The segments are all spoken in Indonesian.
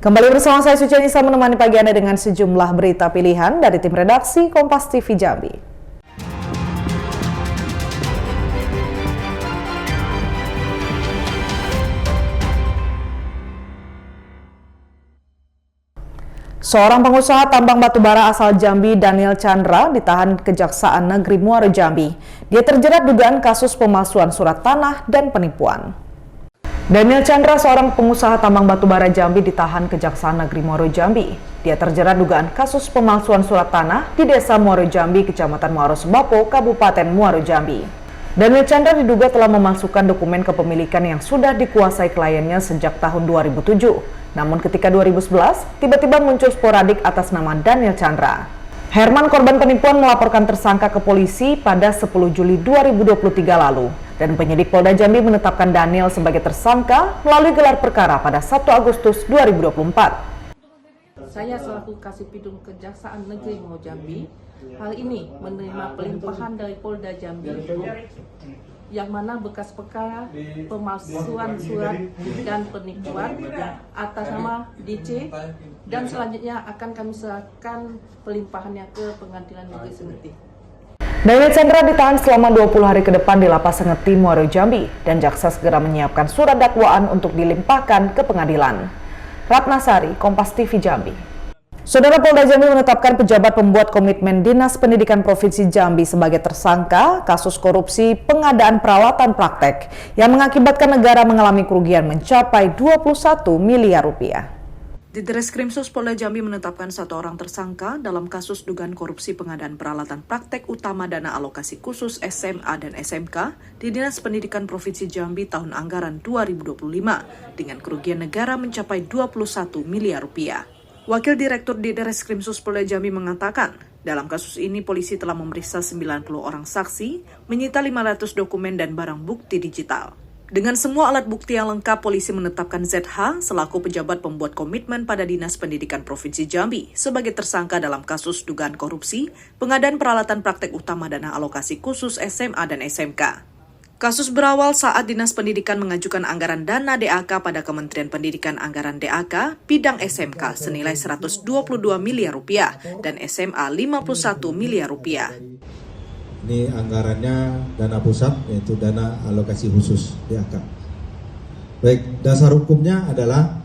Kembali bersama saya Suci Anissa menemani pagi Anda dengan sejumlah berita pilihan dari tim redaksi Kompas TV Jambi. Seorang pengusaha tambang batubara asal Jambi, Daniel Chandra, ditahan Kejaksaan Negeri Muaro Jambi. Dia terjerat dugaan kasus pemalsuan surat tanah dan penipuan. Daniel Chandra, seorang pengusaha tambang batubara Jambi, ditahan Kejaksaan Negeri Muaro Jambi. Dia terjerat dugaan kasus pemalsuan surat tanah di Desa Muaro Jambi, Kecamatan Muaro Sebapo, Kabupaten Muaro Jambi. Daniel Chandra diduga telah memalsukan dokumen kepemilikan yang sudah dikuasai kliennya sejak tahun 2007. Namun ketika 2011, tiba-tiba muncul sporadik atas nama Daniel Chandra. Herman, korban penipuan, melaporkan tersangka ke polisi pada 10 Juli 2023 lalu. Dan penyidik Polda Jambi menetapkan Daniel sebagai tersangka melalui gelar perkara pada 1 Agustus 2024. Saya selaku Kasipidum Kejaksaan Negeri Muaro Jambi, hal ini menerima pelimpahan dari Polda Jambi, yang mana bekas perkara pemalsuan surat dan penipuan atas nama DC, dan selanjutnya akan kami serahkan pelimpahannya ke Pengadilan Negeri Sengeti. Daniel Chandra ditahan selama 20 hari ke depan di Lapas Sengeti, Muaro Jambi, dan jaksa segera menyiapkan surat dakwaan untuk dilimpahkan ke pengadilan. Ratna Sari, Kompas TV Jambi. Saudara, Polda Jambi menetapkan pejabat pembuat komitmen Dinas Pendidikan Provinsi Jambi sebagai tersangka kasus korupsi pengadaan peralatan praktek yang mengakibatkan negara mengalami kerugian mencapai 21 miliar rupiah. Di Ditreskrimsus Polda Jambi menetapkan 1 orang tersangka dalam kasus dugaan korupsi pengadaan peralatan praktek utama dana alokasi khusus SMA dan SMK di Dinas Pendidikan Provinsi Jambi tahun anggaran 2025 dengan kerugian negara mencapai 21 miliar rupiah. Wakil Direktur di Ditreskrimsus Polda Jambi mengatakan, dalam kasus ini polisi telah memeriksa 90 orang saksi, menyita 500 dokumen dan barang bukti digital. Dengan semua alat bukti yang lengkap, polisi menetapkan ZH selaku pejabat pembuat komitmen pada Dinas Pendidikan Provinsi Jambi sebagai tersangka dalam kasus dugaan korupsi pengadaan peralatan praktek utama dana alokasi khusus SMA dan SMK. Kasus berawal saat Dinas Pendidikan mengajukan anggaran dana DAK pada Kementerian Pendidikan Anggaran DAK bidang SMK senilai 122 miliar rupiah dan SMA 51 miliar rupiah. Ini anggarannya dana pusat, yaitu dana alokasi khusus DAK. Baik, dasar hukumnya adalah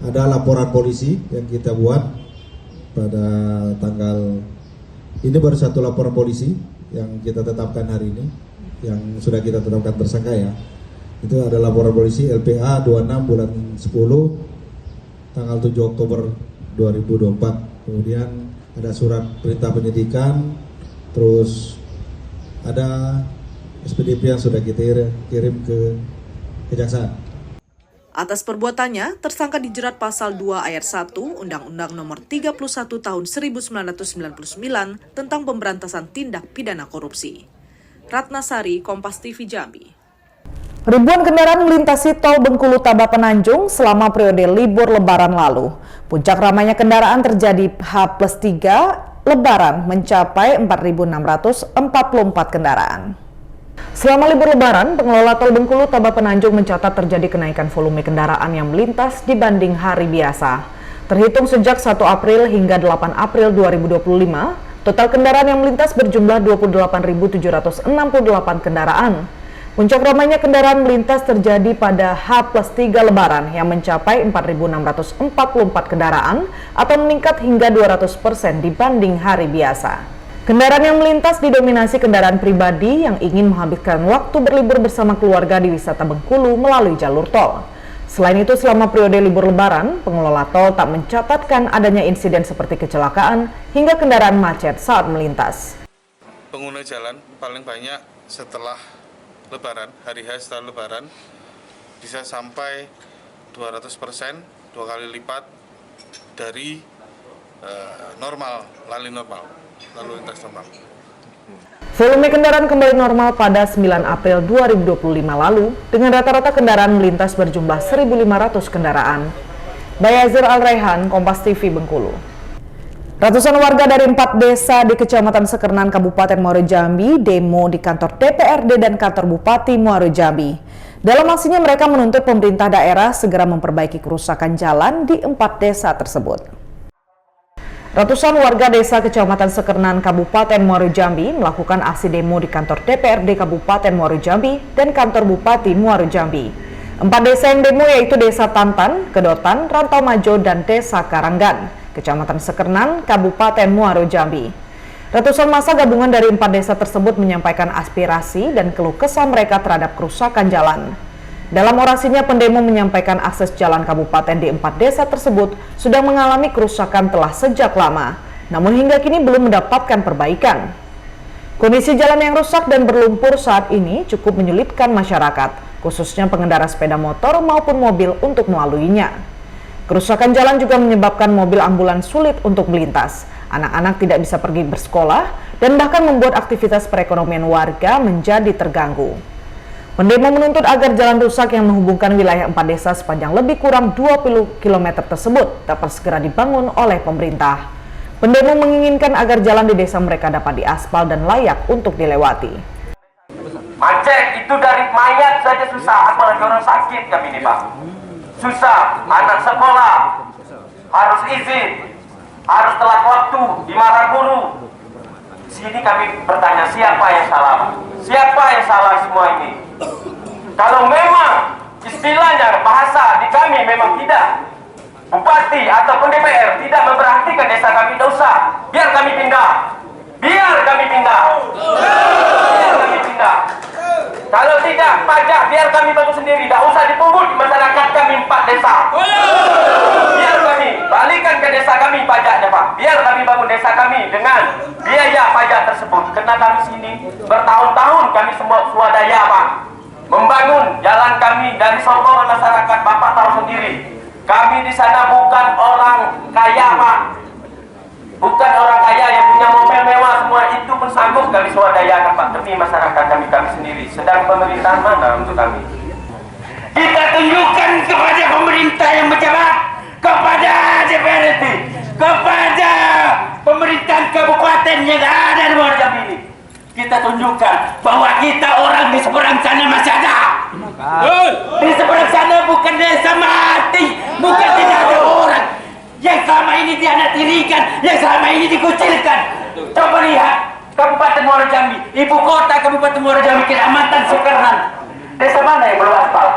ada laporan polisi yang kita buat pada tanggal ini, baru 1 laporan polisi yang kita tetapkan hari ini, yang sudah kita tetapkan tersangka ya. Itu ada laporan polisi LPA 26 bulan 10 tanggal 7 Oktober 2024. Kemudian ada surat perintah penyidikan, terus ada SPDP yang sudah kita kirim ke Kejaksaan. Atas perbuatannya, tersangka dijerat pasal 2 ayat 1 Undang-Undang Nomor 31 Tahun 1999 tentang pemberantasan tindak pidana korupsi. Ratna Sari, Kompas TV Jambi. Ribuan kendaraan melintasi tol Bengkulu Taba Penanjung selama periode libur Lebaran lalu. Puncak ramainya kendaraan terjadi H+3 Lebaran mencapai 4.644 kendaraan. Selama libur Lebaran, pengelola tol Bengkulu Taba Penanjung mencatat terjadi kenaikan volume kendaraan yang melintas dibanding hari biasa. Terhitung sejak 1 April hingga 8 April 2025, total kendaraan yang melintas berjumlah 28.768 kendaraan. Puncak ramainya kendaraan melintas terjadi pada H+3 Lebaran yang mencapai 4.644 kendaraan atau meningkat hingga 200% dibanding hari biasa. Kendaraan yang melintas didominasi kendaraan pribadi yang ingin menghabiskan waktu berlibur bersama keluarga di wisata Bengkulu melalui jalur tol. Selain itu, selama periode libur Lebaran, pengelola tol tak mencatatkan adanya insiden seperti kecelakaan hingga kendaraan macet saat melintas. Pengguna jalan paling banyak setelah Lebaran, hari H setelah Lebaran bisa sampai 200%, 2 kali lipat dari normal, lalu lintas normal. Volume kendaraan kembali normal pada 9 April 2025 lalu dengan rata-rata kendaraan melintas berjumlah 1.500 kendaraan. Bayazir Al-Raihan, Kompas TV Bengkulu. Ratusan warga dari 4 desa di Kecamatan Sekernan, Kabupaten Muaro Jambi demo di kantor DPRD dan kantor Bupati Muaro Jambi. Dalam aksinya mereka menuntut pemerintah daerah segera memperbaiki kerusakan jalan di 4 desa tersebut. Ratusan warga desa Kecamatan Sekernan, Kabupaten Muaro Jambi melakukan aksi demo di kantor DPRD Kabupaten Muaro Jambi dan kantor Bupati Muaro Jambi. 4 desa yang demo yaitu Desa Tantan, Kedotan, Rantau Majo, dan Desa Karanggan, Kecamatan Sekernan, Kabupaten Muaro Jambi. Ratusan massa gabungan dari 4 desa tersebut menyampaikan aspirasi dan keluh kesah mereka terhadap kerusakan jalan. Dalam orasinya, pendemo menyampaikan akses jalan kabupaten di 4 desa tersebut sudah mengalami kerusakan telah sejak lama, namun hingga kini belum mendapatkan perbaikan. Kondisi jalan yang rusak dan berlumpur saat ini cukup menyulitkan masyarakat, khususnya pengendara sepeda motor maupun mobil untuk melaluinya. Kerusakan jalan juga menyebabkan mobil ambulans sulit untuk melintas. Anak-anak tidak bisa pergi bersekolah dan bahkan membuat aktivitas perekonomian warga menjadi terganggu. Pendemo menuntut agar jalan rusak yang menghubungkan wilayah 4 desa sepanjang lebih kurang 20 km tersebut dapat segera dibangun oleh pemerintah. Pendemo menginginkan agar jalan di desa mereka dapat diaspal dan layak untuk dilewati. Macet itu dari mayat saja susah, apalagi orang sakit kami ini Pak. Susah, anak sekolah harus izin, harus telat waktu, dimarah guru. Sini kami bertanya, siapa yang salah? Siapa yang salah semua ini? Kalau memang istilahnya bahasa di kami memang tidak, Bupati ataupun DPR tidak memperhatikan desa kami, tidak usah, biar kami pindah. Biar kami pindah. Biar kami pindah. Kalau tidak, pajak biar kami bantu sendiri, tidak usah dipungut masyarakat kami 4 desa. Biar kami balikan ke desa kami pajaknya Pak. Biar kami bangun desa kami dengan biaya pajak tersebut. Karena kami sini bertahun-tahun kami semua swadaya Pak, membangun jalan kami dari sokongan masyarakat. Bapak tahu sendiri, kami di sana bukan orang kaya Pak, bukan orang kaya yang punya mobil mewah, semua itu pun sanggup kami swadayakan Pak demi masyarakat kami sendiri. Sedang pemerintahan mana untuk kami? Kita tunjukkan kepada pemerintah yang menjabat, kepada DPRD, kepada pemerintahan kabupaten yang ada di Muaro Jambi ini. Kita tunjukkan bahwa kita orang di seberang sana masih ada. Di seberang sana bukan desa mati, bukan tidak ada orang yang selama ini dianaktirikan, yang selama ini dikucilkan. Coba lihat Kabupaten Muaro Jambi, ibu kota Kabupaten Muaro Jambi, Kecamatan Sekernan. Desa mana yang belum aspal?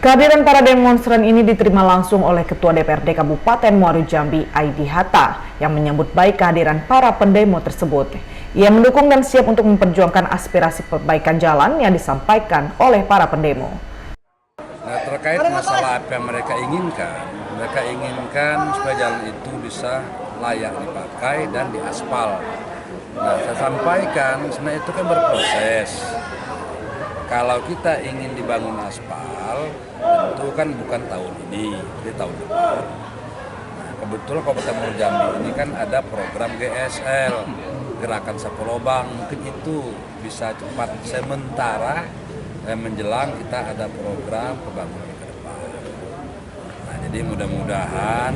Kehadiran para demonstran ini diterima langsung oleh Ketua DPRD Kabupaten Muaro Jambi, Aidi Hatta, yang menyambut baik kehadiran para pendemo tersebut. Ia mendukung dan siap untuk memperjuangkan aspirasi perbaikan jalan yang disampaikan oleh para pendemo. Nah, terkait masalah apa yang mereka inginkan supaya jalan itu bisa layak dipakai dan diaspal. Nah, saya sampaikan sebenarnya itu kan berproses. Kalau kita ingin dibangun aspal, tentu kan bukan tahun ini, di tahun depan. Nah, kebetulan Kabupaten Muaro Jambi ini kan ada program GSL, Gerakan Sapu Lobang, mungkin itu bisa cepat. Sementara menjelang kita ada program pembangunan ke depan. Nah, jadi mudah-mudahan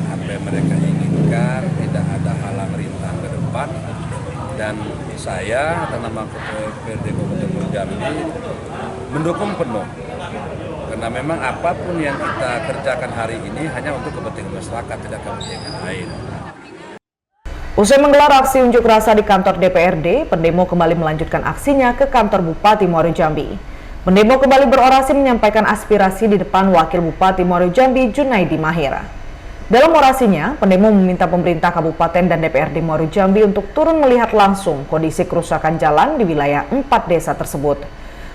apa yang mereka inginkan tidak ada halang rintang ke depan. Dan saya atas nama Ketua DPRD Kabupaten Muaro Jambi mendukung penuh, karena memang apapun yang kita kerjakan hari ini hanya untuk kepentingan masyarakat, tidak kepentingan lain. Usai menggelar aksi unjuk rasa di kantor DPRD, pendemo kembali melanjutkan aksinya ke kantor Bupati Muaro Jambi. Pendemo kembali berorasi menyampaikan aspirasi di depan Wakil Bupati Muaro Jambi, Junaidi Mahir. Dalam orasinya, pendemo meminta pemerintah kabupaten dan DPRD Muaro Jambi untuk turun melihat langsung kondisi kerusakan jalan di wilayah 4 desa tersebut.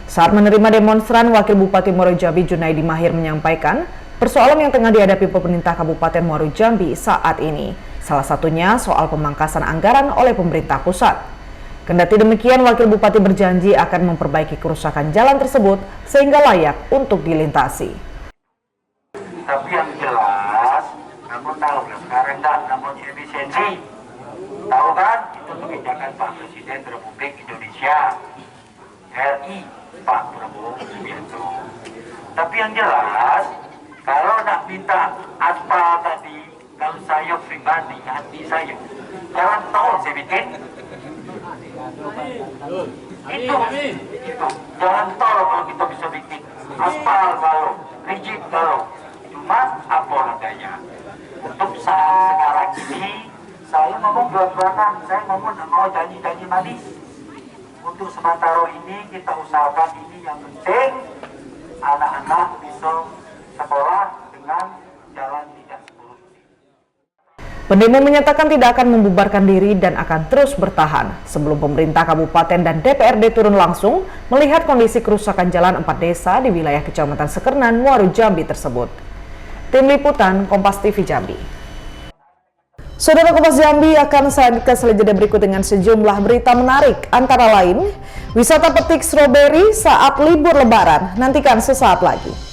Saat menerima demonstran, Wakil Bupati Muaro Jambi Junaidi Mahir menyampaikan persoalan yang tengah dihadapi pemerintah Kabupaten Muaro Jambi saat ini. Salah satunya soal pemangkasan anggaran oleh pemerintah pusat. Kendati demikian, Wakil Bupati berjanji akan memperbaiki kerusakan jalan tersebut sehingga layak untuk dilintasi. Tapi yang jelas, kamu tahu kan sekarang namun efisiensi, tahu kan itu kebijakan Pak Presiden Republik Indonesia RI Pak Prabowo Subianto. Tapi yang jelas, kalau nak minta aspal tadi, kalau saya pribadi hati saya, jalan tol saya bikin. Itu jalan tol kalau kita bisa bikin, aspal kalau, rigid kalau, cuma apa adanya. Untuk saat sekarang ini, saya ngomong belak-belakan, saya ngomong mau janji-janji manis. Untuk sementara ini kita usahakan ini yang penting anak-anak bisa sekolah dengan jalan tidak korupsi. Pendemo menyatakan tidak akan membubarkan diri dan akan terus bertahan sebelum pemerintah kabupaten dan DPRD turun langsung melihat kondisi kerusakan jalan 4 desa di wilayah Kecamatan Sekernan, Muaro Jambi tersebut. Tim Liputan Kompas TV Jambi. Saudara Kompas Jambi akan selanjutkan selanjutnya berikut dengan sejumlah berita menarik, antara lain wisata petik stroberi saat libur lebaran. Nantikan sesaat lagi.